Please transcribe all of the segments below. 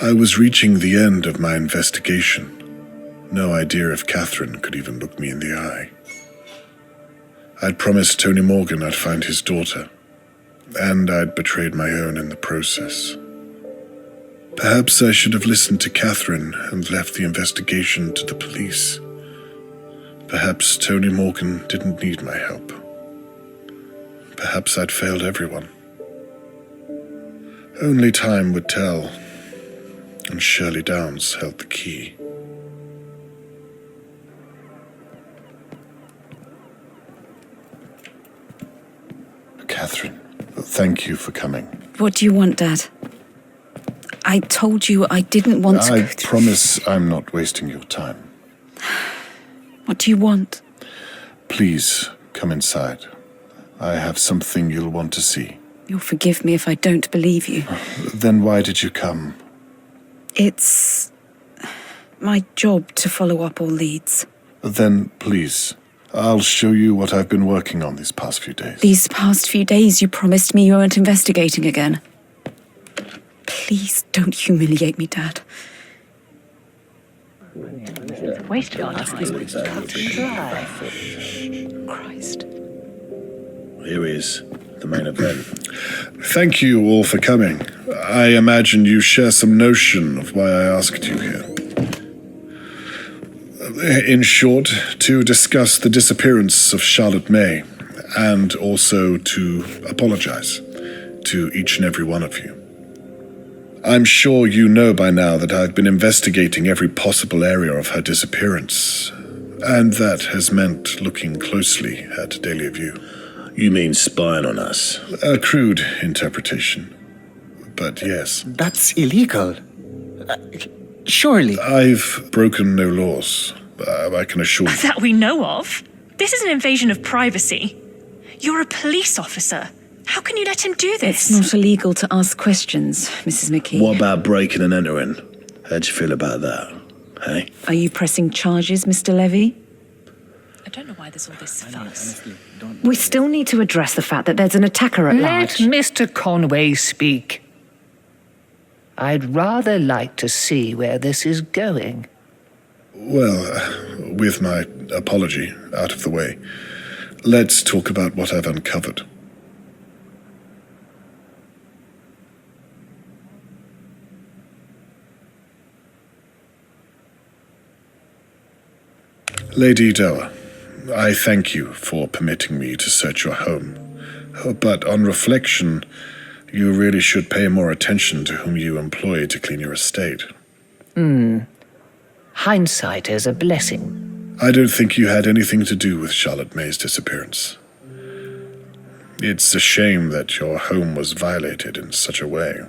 I was reaching the end of my investigation. No idea if Catherine could even look me in the eye. I'd promised Tony Morgan I'd find his daughter, and I'd betrayed my own in the process. Perhaps I should have listened to Catherine and left the investigation to the police. Perhaps Tony Morgan didn't need my help. Perhaps I'd failed everyone. Only time would tell, and Shirley Downs held the key. Catherine, thank you for coming. What do you want, Dad? I told you I didn't want to. I promise I'm not wasting your time. What do you want? Please, come inside. I have something you'll want to see. You'll forgive me if I don't believe you. Then why did you come? It's my job to follow up all leads. Then, please, I'll show you what I've been working on these past few days. These past few days you promised me you weren't investigating again. Please don't humiliate me, Dad. Waste of our time. Christ. Here is the main event. Thank you all for coming. I imagine you share some notion of why I asked you here. In short, to discuss the disappearance of Charlotte May, and also to apologize to each and every one of you. I'm sure you know by now that I've been investigating every possible area of her disappearance, and that has meant looking closely at Dahlia View. You mean spying on us? A crude interpretation, but yes. That's illegal. Surely. I've broken no laws, I can assure you. That we know of. This is an invasion of privacy. You're a police officer. How can you let him do this? It's not illegal to ask questions, Mrs. McKee. What about breaking and entering? How'd you feel about that, hey? Are you pressing charges, Mr. Levy? I don't know why there's all this fuss. We still need to address the fact that there's an attacker at Let large. Mr. Conway speak. I'd rather like to see where this is going. Well, with my apology out of the way, let's talk about what I've uncovered. Lady Dower, I thank you for permitting me to search your home, but on reflection, you really should pay more attention to whom you employ to clean your estate. Hindsight is a blessing. I don't think you had anything to do with Charlotte May's disappearance. It's a shame that your home was violated in such a way.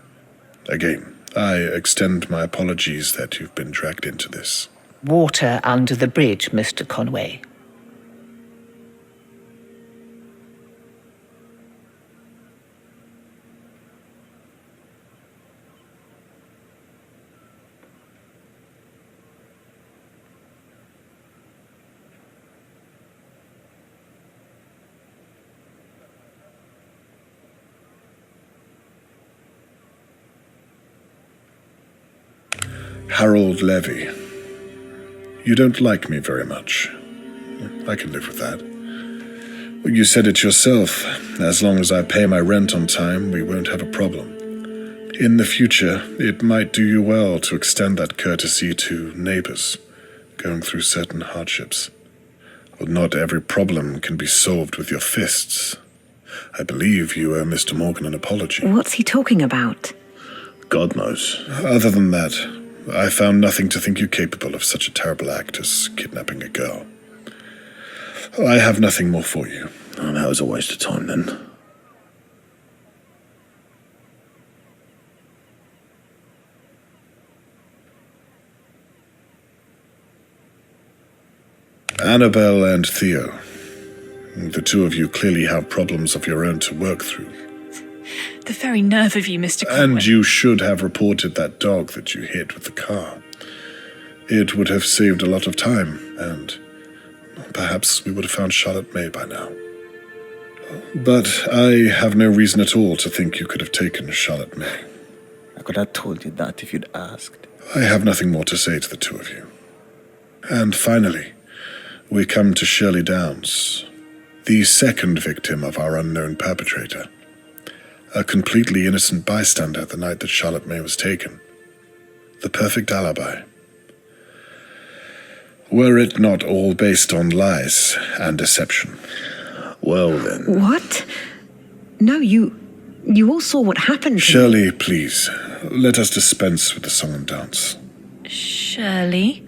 Again, I extend my apologies that you've been dragged into this. Water under the bridge, Mr. Conway. Harold Levy. You don't like me very much. I can live with that. You said it yourself. As long as I pay my rent on time, we won't have a problem. In the future, it might do you well to extend that courtesy to neighbors going through certain hardships. Well, not every problem can be solved with your fists. I believe you owe Mr. Morgan an apology. What's he talking about? God knows. Other than that, I found nothing to think you capable of such a terrible act as kidnapping a girl. I have nothing more for you. Oh, that was a waste of time then. Annabelle and Theo. The two of you clearly have problems of your own to work through. The very nerve of you, Mr. Conway. And you should have reported that dog that you hit with the car. It would have saved a lot of time, and perhaps we would have found Charlotte May by now. But I have no reason at all to think you could have taken Charlotte May. could have told you that if you'd asked. I have nothing more to say to the two of you. And finally, we come to Shirley Downs, the second victim of our unknown perpetrator. A completely innocent bystander the night that Charlotte May was taken. The perfect alibi. Were it not all based on lies and deception. Well then. What? No, you all saw what happened. Shirley, please, let us dispense with the song and dance. Shirley?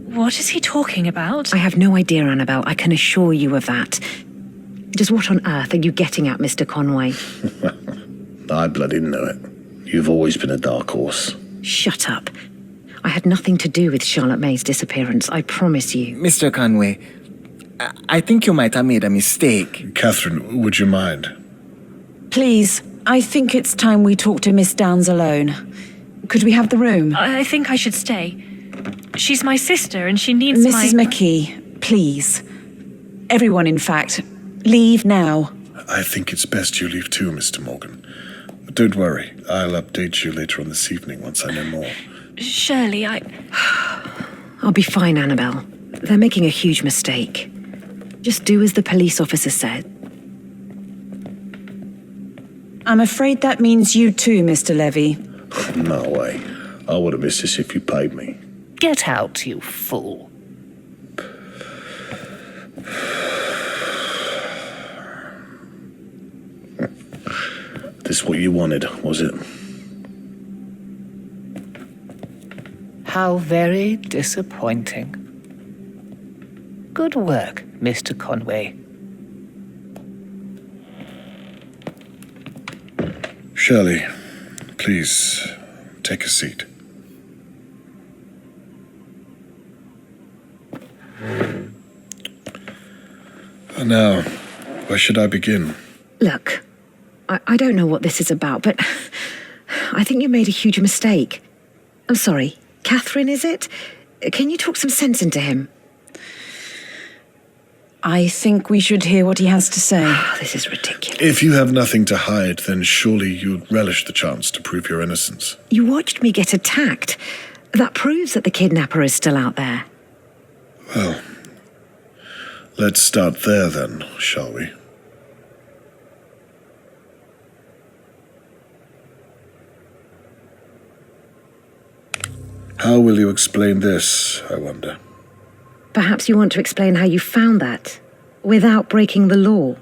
What is he talking about? I have no idea, Annabelle. I can assure you of that. Just what on earth are you getting at, Mr. Conway? I bloody know it. You've always been a dark horse. Shut up. I had nothing to do with Charlotte May's disappearance, I promise you. Mr. Conway, I think you might have made a mistake. Catherine, would you mind? Please, I think it's time we talk to Miss Downs alone. Could we have the room? I think I should stay. She's my sister and she needs Mrs. McKee, please. Everyone, in fact. Leave now. I think it's best you leave too, Mr. Morgan. Don't worry, I'll update you later on this evening once I know more. Shirley, I'll be fine, Annabelle. They're making a huge mistake. Just do as the police officer said. I'm afraid that means you too, Mr. Levy. No way. I would have missed this if you paid me. Get out, you fool. This what you wanted, was it? How very disappointing. Good work, Mr. Conway. Shirley, please, take a seat. And now, where should I begin? Look, I don't know what this is about, but I think you made a huge mistake. I'm sorry, Catherine, is it? Can you talk some sense into him? I think we should hear what he has to say. This is ridiculous. If you have nothing to hide, then surely you'd relish the chance to prove your innocence. You watched me get attacked. That proves that the kidnapper is still out there. Well, let's start there then, shall we? How will you explain this, I wonder? Perhaps you want to explain how you found that, without breaking the law.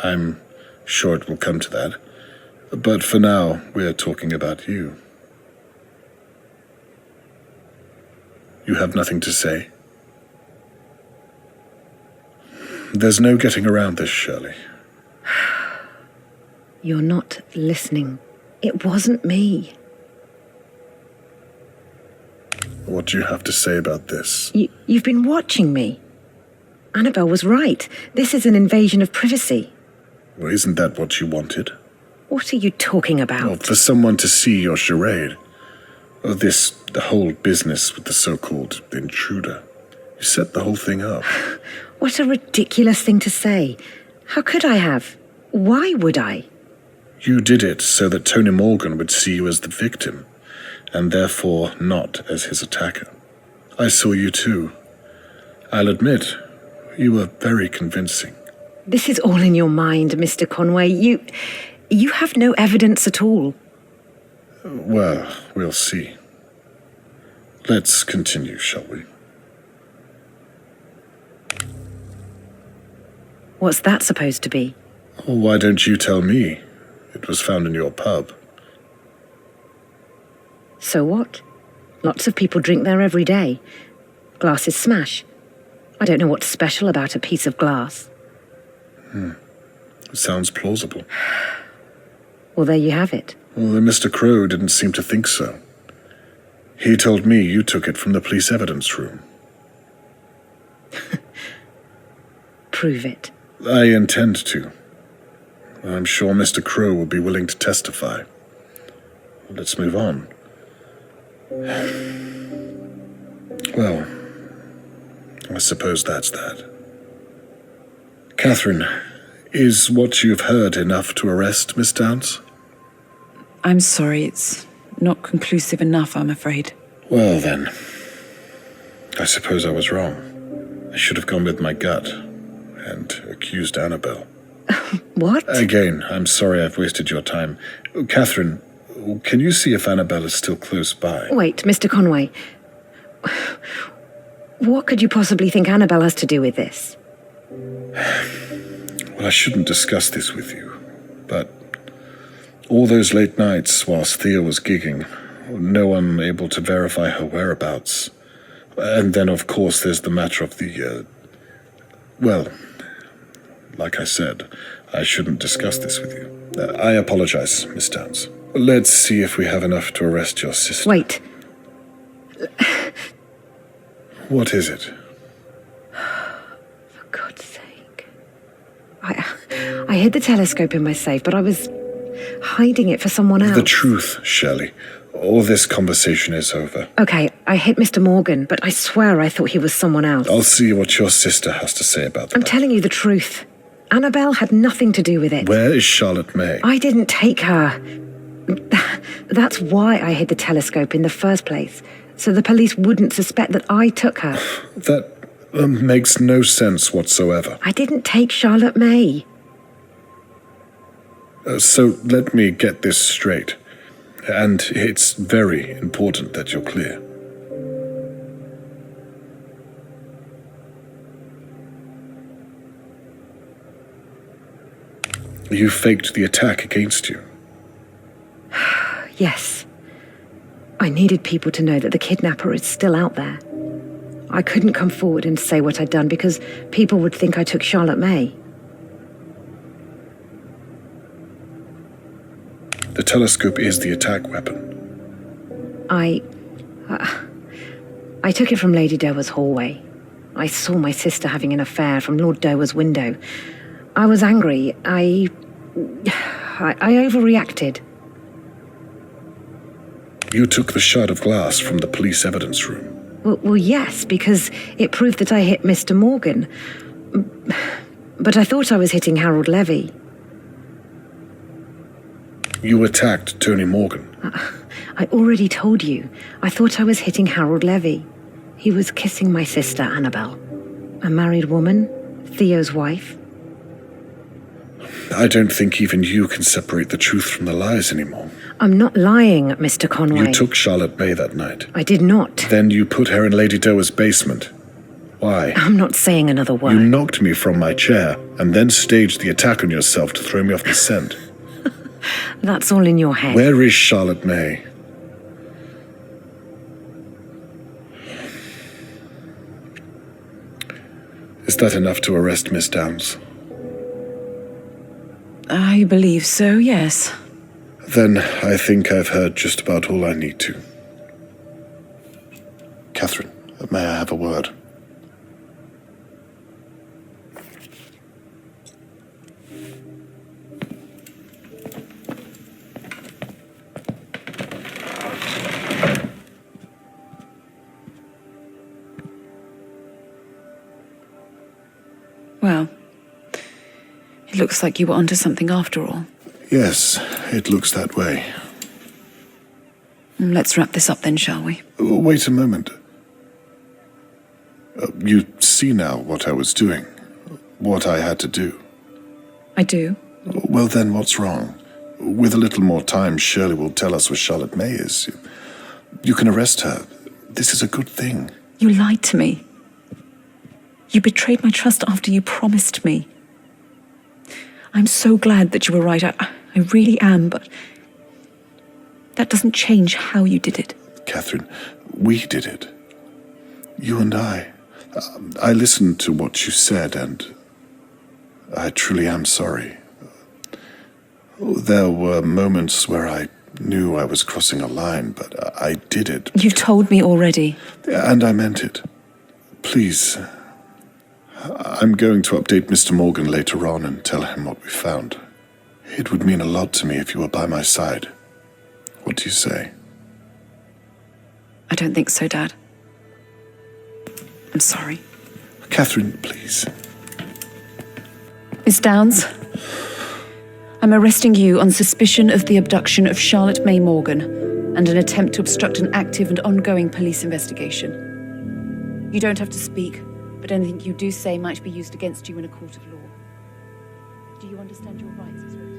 I'm sure it will come to that. But for now, we're talking about you. You have nothing to say? There's no getting around this, Shirley. You're not listening. It wasn't me. What do you have to say about this? You've been watching me. Annabelle was right. This is an invasion of privacy. Well, isn't that what you wanted? What are you talking about? Well, for someone to see your charade. The whole business with the so-called intruder. You set the whole thing up. What a ridiculous thing to say. How could I have? Why would I? You did it so that Tony Morgan would see you as the victim, and therefore not as his attacker. I saw you too. I'll admit, you were very convincing. This is all in your mind, Mr. Conway. You have no evidence at all. Well, we'll see. Let's continue, shall we? What's that supposed to be? Oh, why don't you tell me? It was found in your pub. So what? Lots of people drink there every day. Glasses smash. I don't know what's special about a piece of glass. It sounds plausible. Well, there you have it. Well, Mr. Crow didn't seem to think so. He told me you took it from the police evidence room. Prove it. I intend to. I'm sure Mr. Crow will be willing to testify. Let's move on. Well, I suppose that's that. Catherine, is what you've heard enough to arrest Miss Downs? I'm sorry, it's not conclusive enough, I'm afraid. Well then, I suppose I was wrong. I should have gone with my gut and accused Annabelle. What? Again, I'm sorry I've wasted your time. Catherine, can you see if Annabelle is still close by? Wait, Mr. Conway. What could you possibly think Annabelle has to do with this? Well, I shouldn't discuss this with you, but all those late nights whilst Thea was gigging, no one able to verify her whereabouts. And then, of course, there's the matter of the, well, like I said, I shouldn't discuss this with you. I apologize, Miss Downs. Let's see if we have enough to arrest your sister. Wait. What is it? For God's sake. I hid the telescope in my safe, but I was hiding it for someone else. The truth, Shirley. All this conversation is over. Okay, I hit Mr. Morgan, but I swear I thought he was someone else. I'll see what your sister has to say about that. I'm telling you the truth. Annabelle had nothing to do with it. Where is Charlotte May? I didn't take her. That's why I hid the telescope in the first place, so the police wouldn't suspect that I took her. That makes no sense whatsoever. I didn't take Charlotte May. So let me get this straight. And it's very important that you're clear. You faked the attack against you. Yes. I needed people to know that the kidnapper is still out there. I couldn't come forward and say what I'd done because people would think I took Charlotte May. The telescope is the attack weapon. I took it from Lady Dowa's hallway. I saw my sister having an affair from Lord Dowa's window. I was angry. I overreacted. You took the shard of glass from the police evidence room. Well, yes, because it proved that I hit Mr. Morgan. But I thought I was hitting Harold Levy. You attacked Tony Morgan. I already told you. I thought I was hitting Harold Levy. He was kissing my sister, Annabelle. A married woman, Theo's wife. I don't think even you can separate the truth from the lies anymore. I'm not lying, Mr. Conway. You took Charlotte May that night. I did not. Then you put her in Lady Dowa's basement. Why? I'm not saying another word. You knocked me from my chair and then staged the attack on yourself to throw me off the scent. That's all in your head. Where is Charlotte May? Is that enough to arrest Miss Downs? I believe so, yes. Then I think I've heard just about all I need to. Catherine, may I have a word? Well, it looks like you were onto something after all. Yes, it looks that way. Let's wrap this up then, shall we? Wait a moment. You see now what I was doing, what I had to do. I do. Well then, what's wrong? With a little more time, Shirley will tell us where Charlotte May is. You can arrest her. This is a good thing. You lied to me. You betrayed my trust after you promised me. I'm so glad that you were right. I really am, but that doesn't change how you did it. Catherine, we did it. You and I. I listened to what you said, and I truly am sorry. There were moments where I knew I was crossing a line, but I did it. You've told me already. And I meant it. Please. I'm going to update Mr. Morgan later on and tell him what we found. It would mean a lot to me if you were by my side. What do you say? I don't think so, Dad. I'm sorry. Catherine, please. Miss Downs, I'm arresting you on suspicion of the abduction of Charlotte May Morgan and an attempt to obstruct an active and ongoing police investigation. You don't have to speak, but anything you do say might be used against you in a court of law. Do you understand your rights as written?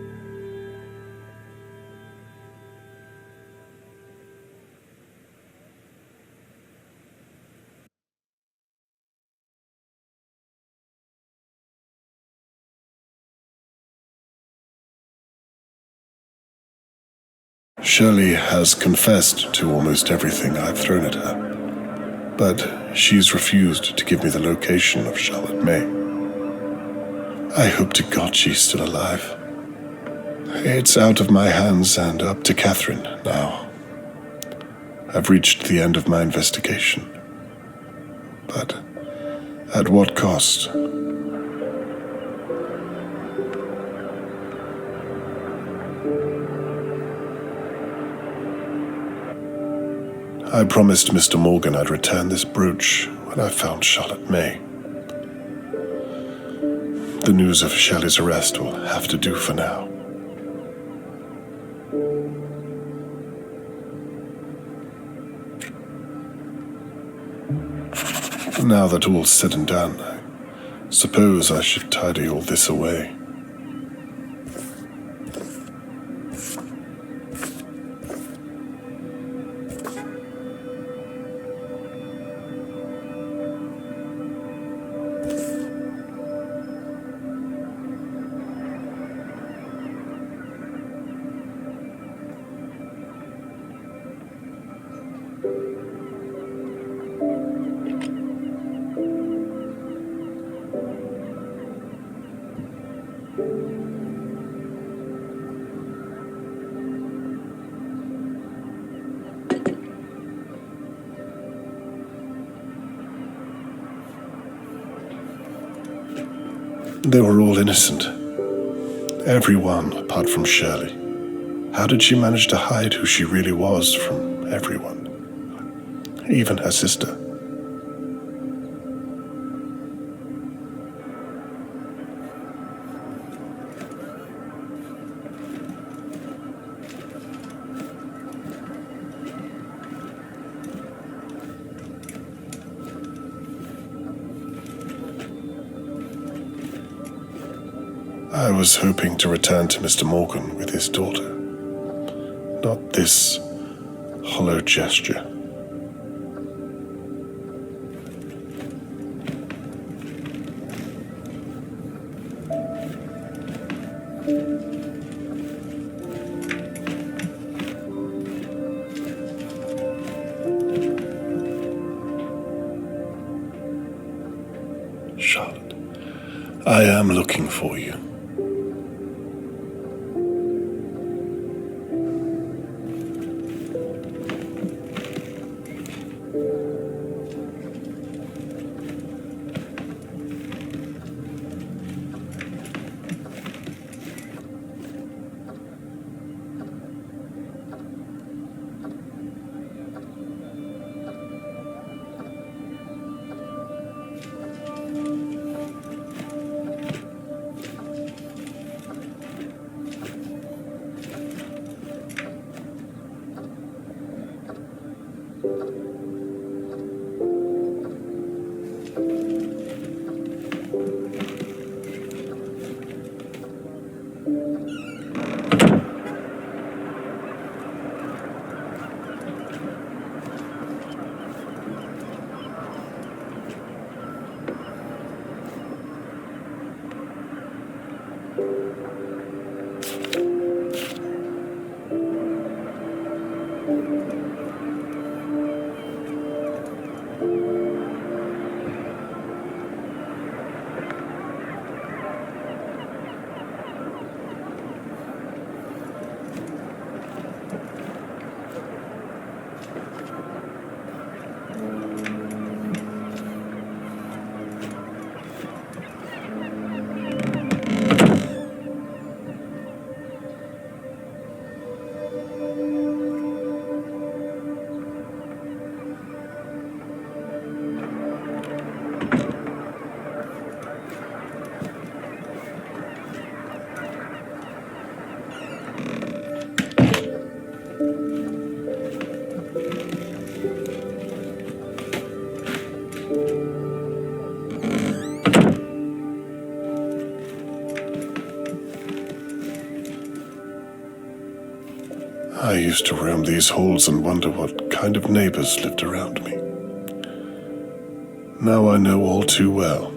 Shirley has confessed to almost everything I've thrown at her, but she's refused to give me the location of Charlotte May. I hope to God she's still alive. It's out of my hands and up to Catherine now. I've reached the end of my investigation. But at what cost? I promised Mr. Morgan I'd return this brooch when I found Charlotte May. The news of Shelley's arrest will have to do for now. Now that all's said and done, I suppose I should tidy all this away. They were all innocent. Everyone apart from Shirley. How did she manage to hide who she really was from everyone? Even her sister. I was hoping to return to Mr. Morgan with his daughter. Not this hollow gesture. Charlotte, I am looking for you. used to roam these halls and wonder what kind of neighbors lived around me. Now I know all too well.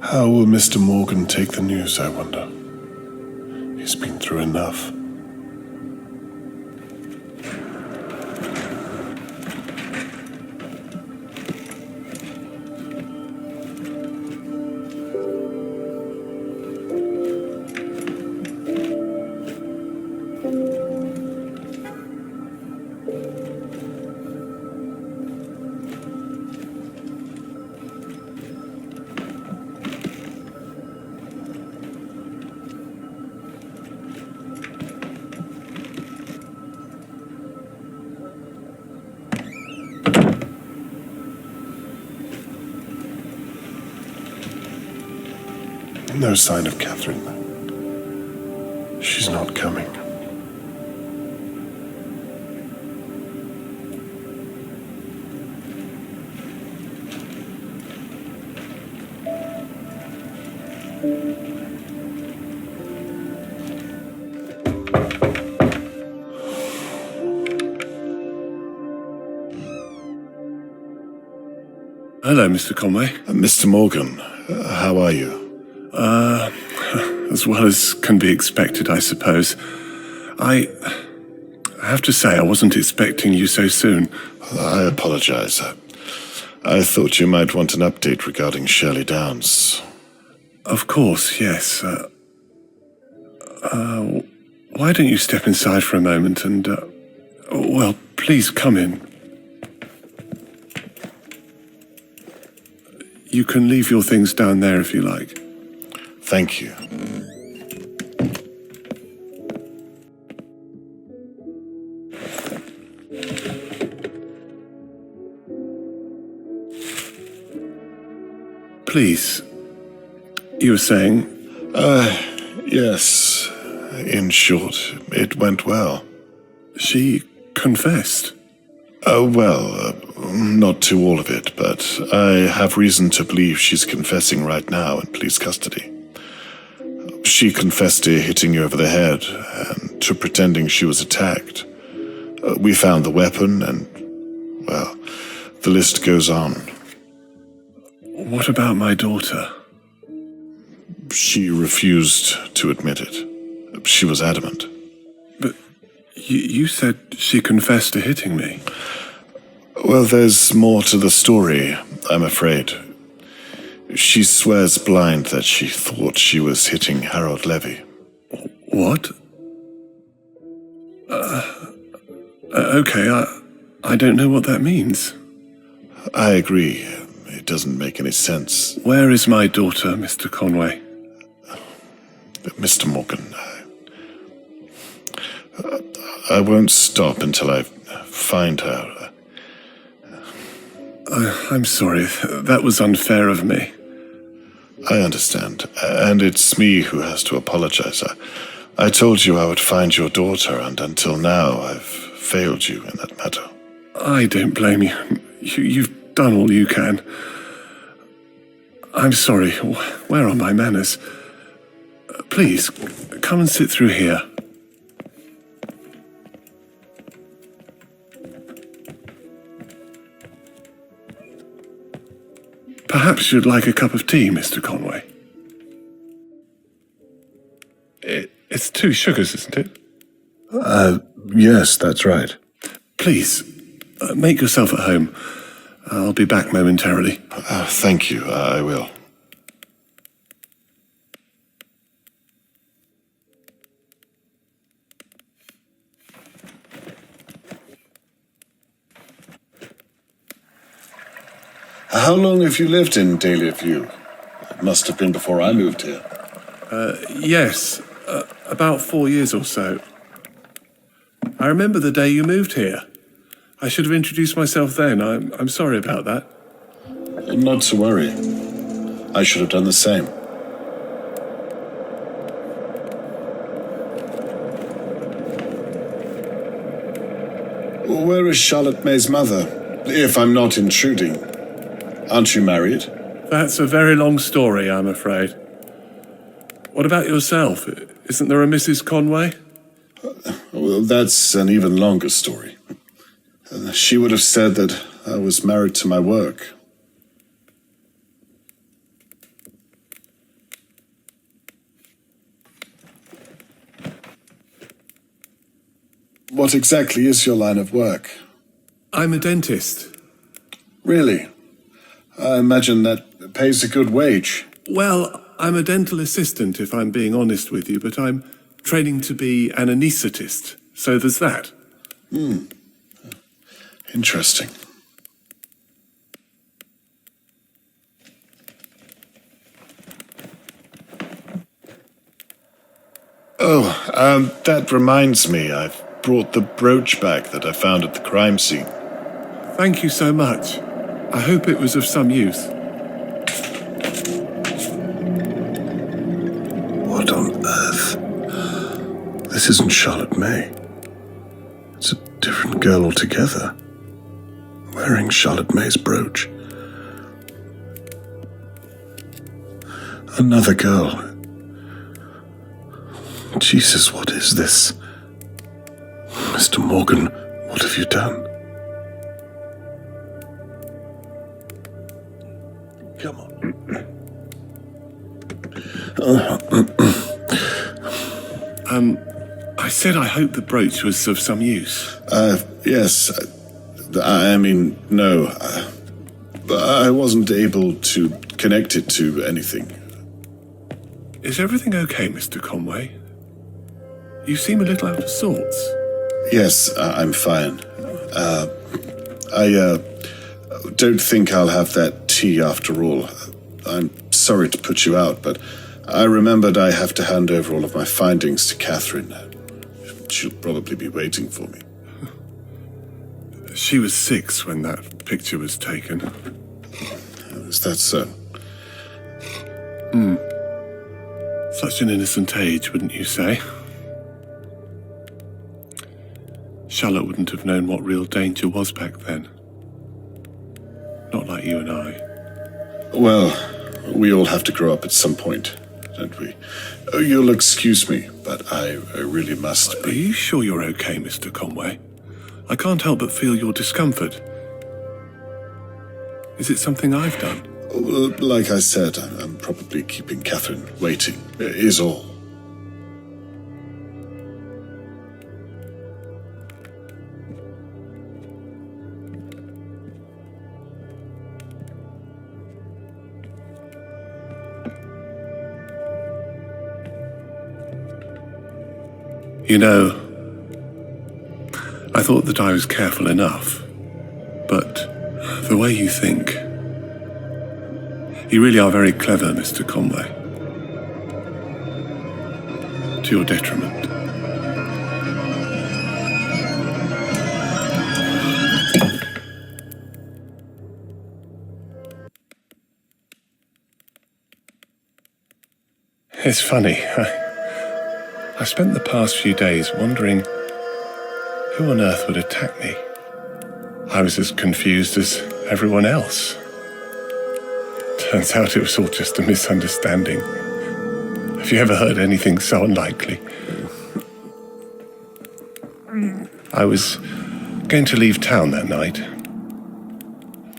How will Mr. Morgan take the news, I wonder? He's been through enough. No sign of Catherine. She's not coming. Hello, Mr. Conway. Mr. Morgan, how are you? As well as can be expected, I suppose. I have to say I wasn't expecting you so soon. I apologize. I thought you might want an update regarding Shirley Downs. Of course, yes. Why don't you step inside for a moment and, well, please come in. You can leave your things down there if you like. Thank you. Please, you were saying? Yes. In short, it went well. She confessed? Well, not to all of it, but I have reason to believe she's confessing right now in police custody. She confessed to hitting you over the head and to pretending she was attacked. We found the weapon and, well, the list goes on. What about my daughter? She refused to admit it. She was adamant. But you said she confessed to hitting me. Well, there's more to the story, I'm afraid. She swears blind that she thought she was hitting Harold Levy. What? Okay, I don't know what that means. I agree. It doesn't make any sense. Where is my daughter, Mr. Conway? Mr. Morgan, I won't stop until I find her. I'm sorry. That was unfair of me. I understand. And it's me who has to apologize. I told you I would find your daughter, and until now I've failed you in that matter. I don't blame you. You've done all you can. I'm sorry. Where are my manners? Please, come and sit through here. Perhaps you'd like a cup of tea, Mr. Conway. It's 2 sugars, isn't it? Yes, that's right. Please, make yourself at home. I'll be back momentarily. Thank you, I will. How long have you lived in Dahlia View? It must have been before I moved here. Yes, about 4 years or so. I remember the day you moved here. I should have introduced myself then. I'm sorry about that. Not to worry. I should have done the same. Where is Charlotte May's mother? If I'm not intruding. Aren't you married? That's a very long story, I'm afraid. What about yourself? Isn't there a Mrs. Conway? Well, that's an even longer story. She would have said that I was married to my work. What exactly is your line of work? I'm a dentist. Really? I imagine that pays a good wage. Well, I'm a dental assistant, if I'm being honest with you, but I'm training to be an anaesthetist, so there's that. Interesting. Oh, that reminds me, I've brought the brooch back that I found at the crime scene. Thank you so much. I hope it was of some use. What on earth? This isn't Charlotte May. It's a different girl altogether. Wearing Charlotte May's brooch. Another girl. Jesus, what is this? Mr. Morgan, what have you done? Come on. I said I hope the brooch was of some use. Yes. I mean, no. I wasn't able to connect it to anything. Is everything okay, Mr. Conway? You seem a little out of sorts. Yes, I'm fine. I don't think I'll have that tea after all. I'm sorry to put you out, but I remembered I have to hand over all of my findings to Catherine. She'll probably be waiting for me. She was 6 when that picture was taken. Is that so? Such an innocent age, wouldn't you say? Charlotte wouldn't have known what real danger was back then. Not like you and I. Well, we all have to grow up at some point, don't we? Oh, you'll excuse me, but I really must Are be. you sure you're okay, Mr. Conway? I can't help but feel your discomfort. Is it something I've done? Like I said, I'm probably keeping Catherine waiting, is all. You know, I thought that I was careful enough, but the way you think... You really are very clever, Mr. Conway. To your detriment. It's funny. I spent the past few days wondering who on earth would attack me. I was as confused as everyone else. Turns out it was all just a misunderstanding. Have you ever heard anything so unlikely? I was going to leave town that night.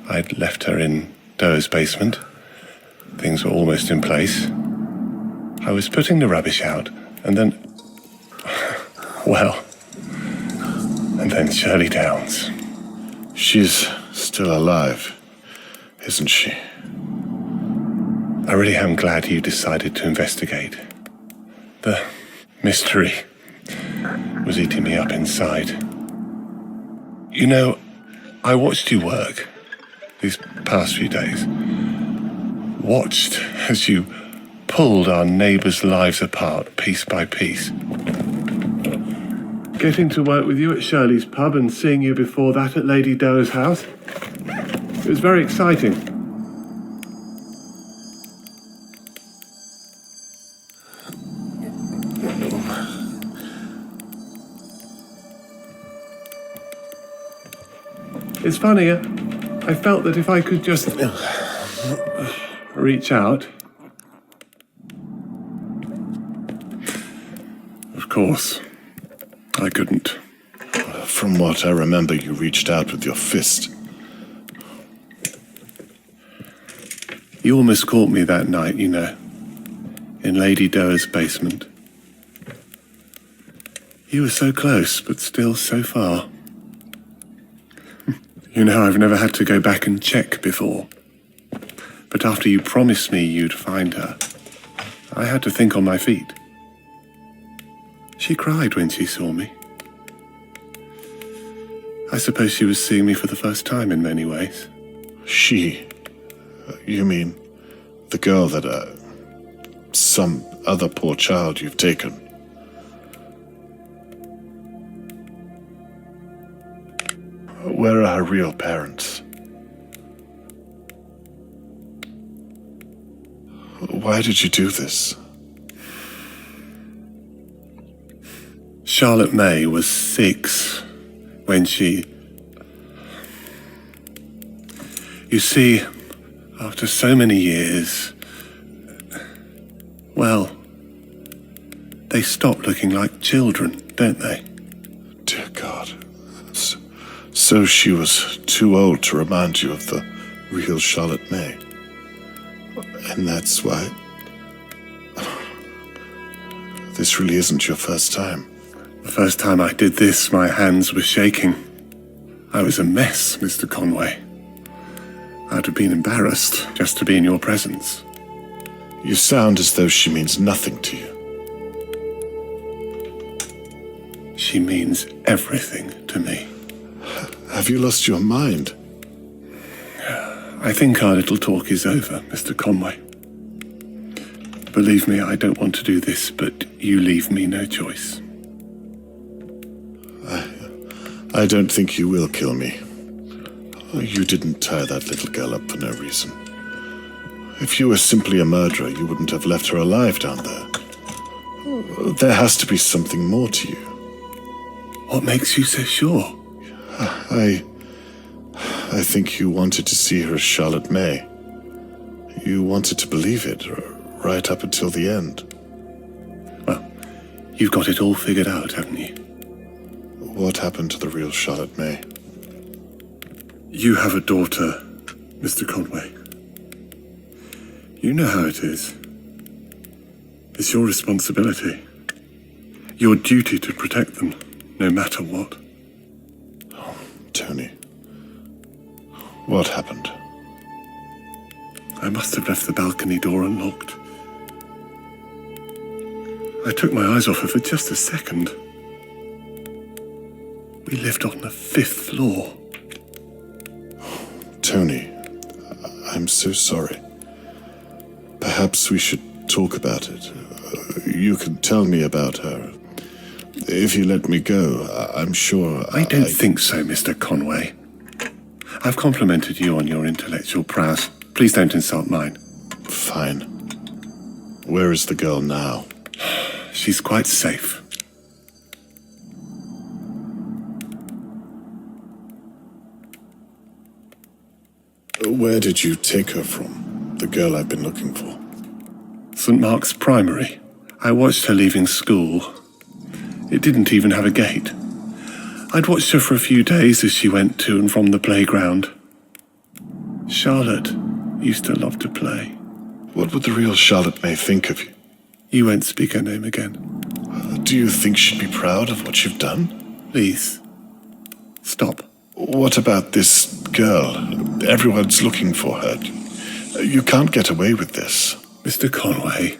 I'd left her in Doe's basement. Things were almost in place. I was putting the rubbish out, and then... well... And then Shirley Downs. She's still alive, isn't she? I really am glad you decided to investigate. The mystery was eating me up inside. You know, I watched you work. these past few days. Watched as you pulled our neighbours' lives apart piece by piece. Getting to work with you at Shirley's pub and seeing you before that at Lady Doe's house. It was very exciting. It's funny, I felt that if I could just reach out. Of course, I couldn't. From what I remember, you reached out with your fist. You almost caught me that night, you know, in Lady Doe's basement. You were so close, but still so far. You know, I've never had to go back and check before. But after you promised me you'd find her, I had to think on my feet. She cried when she saw me. I suppose she was seeing me for the first time in many ways. She? You mean the girl that, some other poor child you've taken? Where are her real parents? Why did you do this? Charlotte May was 6 when she... You see, after so many years, well, they stop looking like children, don't they? Dear God. So she was too old to remind you of the real Charlotte May. And that's why... This really isn't your first time. The first time I did this, my hands were shaking. I was a mess, Mr. Conway. I'd have been embarrassed just to be in your presence. You sound as though she means nothing to you. She means everything to me. Have you lost your mind? I think our little talk is over, Mr. Conway. Believe me, I don't want to do this, but you leave me no choice. I don't think you will kill me. You didn't tie that little girl up for no reason. If you were simply a murderer, you wouldn't have left her alive down there. There has to be something more to you. What makes you so sure? I think you wanted to see her as Charlotte May. You wanted to believe it, right up until the end. Well, you've got it all figured out, haven't you? What happened to the real Charlotte May? You have a daughter, Mr. Conway. You know how it is. It's your responsibility. Your duty to protect them, no matter what. Oh, Tony. What happened? I must have left the balcony door unlocked. I took my eyes off her for just a second. We lived on the 5th floor. Tony, I'm so sorry. Perhaps we should talk about it. You can tell me about her. If you let me go, I'm sure I don't think so, Mr. Conway. I've complimented you on your intellectual prowess. Please don't insult mine. Fine. Where is the girl now? She's quite safe. Where did you take her from? The girl I've been looking for. St. Mark's Primary. I watched her leaving school. It didn't even have a gate. I'd watched her for a few days as she went to and from the playground. Charlotte used to love to play. What would the real Charlotte May think of you? You won't speak her name again. Do you think she'd be proud of what you've done? Please. Stop. What about this girl? Everyone's looking for her. You can't get away with this. Mr. Conway,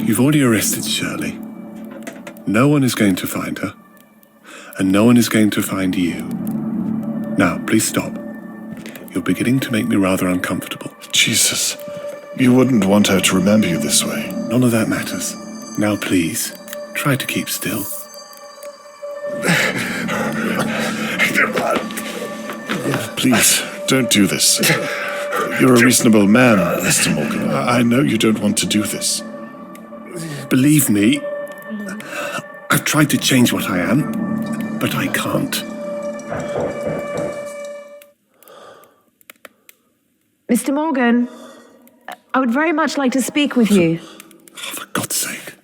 you've already arrested Shirley. No one is going to find her, and no one is going to find you. Now, please stop. You're beginning to make me rather uncomfortable. Jesus. You wouldn't want her to remember you this way. None of that matters. Now, please, try to keep still. Please, don't do this. You're a reasonable man, Mr. Morgan. I know you don't want to do this. Believe me, I've tried to change what I am, but I can't. Mr. Morgan, I would very much like to speak with you. For God's sake.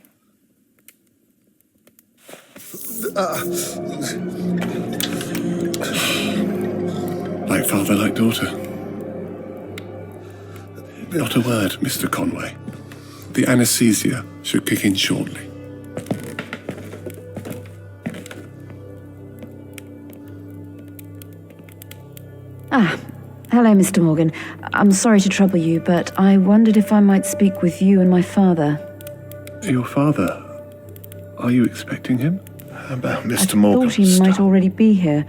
Like father, like daughter. Not a word, Mr. Conway. The anesthesia should kick in shortly. Hello, Mr. Morgan. I'm sorry to trouble you, but I wondered if I might speak with you and my father. Your father? Are you expecting him? Mr. I Morgan. thought he might already be here.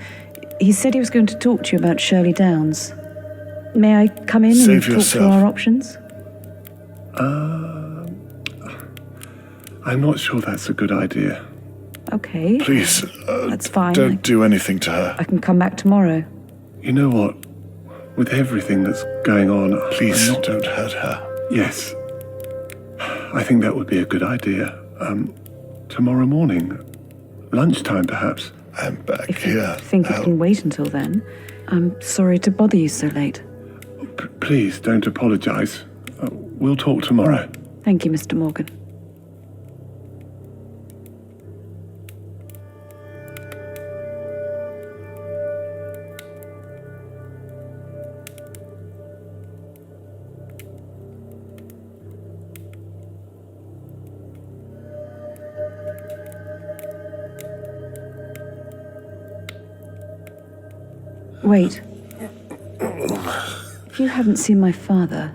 He said he was going to talk to you about Shirley Downs. May I come in and talk through our options? I'm not sure that's a good idea. Okay. Please, That's fine. don't do anything to her. I can come back tomorrow. You know what? With everything that's going on, Please, don't hurt her. Yes. I think that would be a good idea. Tomorrow morning. Lunchtime, perhaps. I'm back If you here. think it can wait until then, I'm sorry to bother you so late. Please, don't apologize. We'll talk tomorrow. Thank you, Mr. Morgan. Wait. If you haven't seen my father,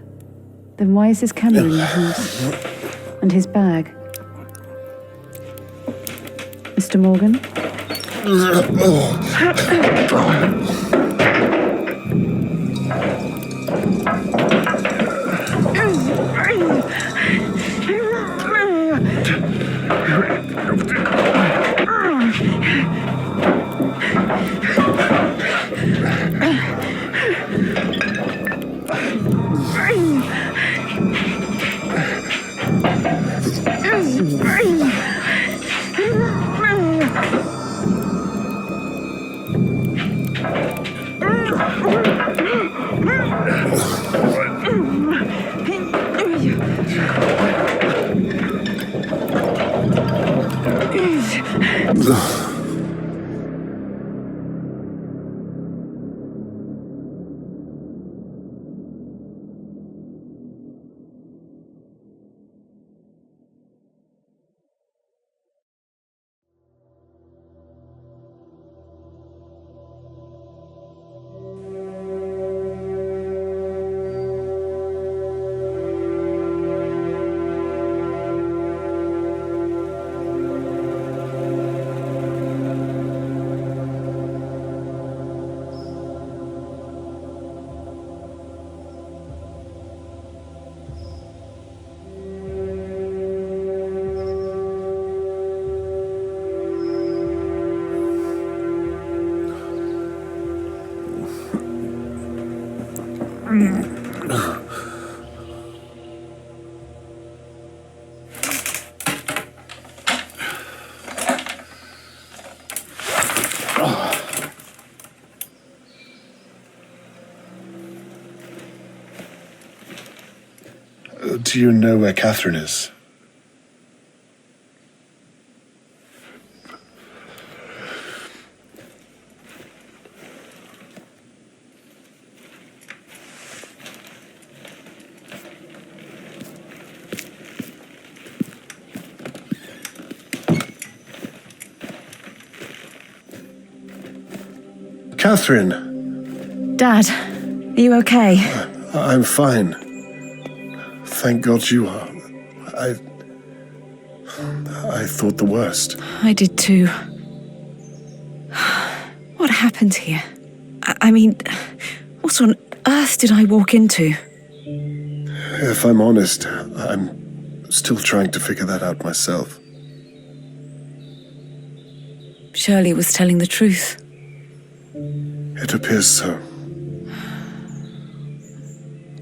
then why is his camera in the house? And his bag? Mr. Morgan? Do you know where Catherine is? Catherine! Dad, are you okay? I'm fine. Thank God you are. I thought the worst. I did too. What happened here? I mean, what on earth did I walk into? If I'm honest, I'm still trying to figure that out myself. Shirley was telling the truth. It appears so.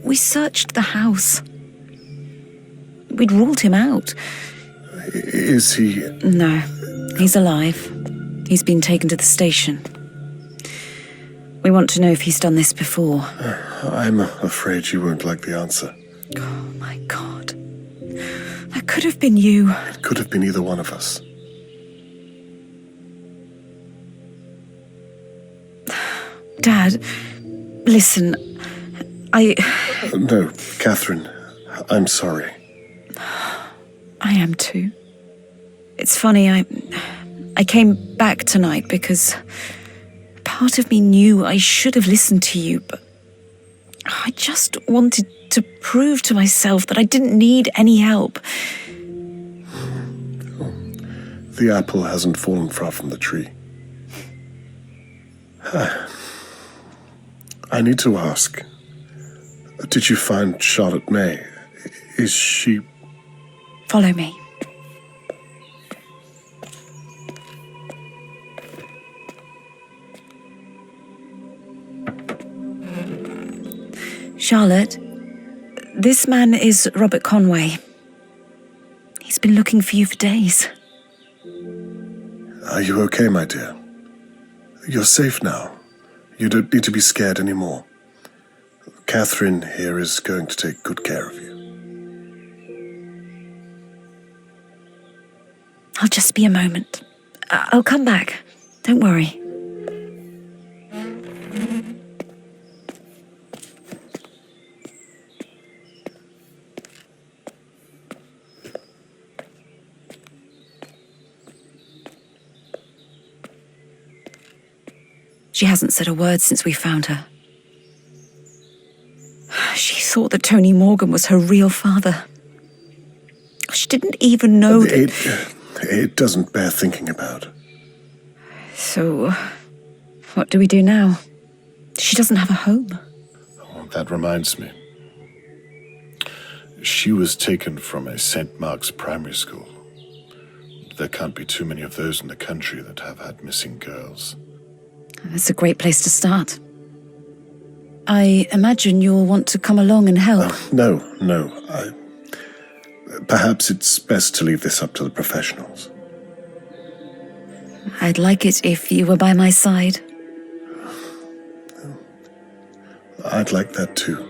We searched the house. We'd ruled him out. Is he... No, he's alive. He's been taken to the station. We want to know if he's done this before. I'm afraid you won't like the answer. Oh my God. That could have been you. It could have been either one of us. Dad, listen, No, Catherine, I'm sorry. I am too. It's funny, I came back tonight because part of me knew I should have listened to you, but I just wanted to prove to myself that I didn't need any help. The apple hasn't fallen far from the tree. I need to ask, did you find Charlotte May? Is she... Follow me. Charlotte, this man is Robert Conway. He's been looking for you for days. Are you okay, my dear? You're safe now. You don't need to be scared anymore. Catherine here is going to take good care of you. I'll just be a moment. I'll come back. Don't worry. She hasn't said a word since we found her. She thought that Tony Morgan was her real father. She didn't even know that... It doesn't bear thinking about. So, what do we do now? She doesn't have a home. Oh, that reminds me. She was taken from a St. Mark's primary school. There can't be too many of those in the country that have had missing girls. That's a great place to start. I imagine you'll want to come along and help. No. Perhaps it's best to leave this up to the professionals. I'd like it if you were by my side. I'd like that too.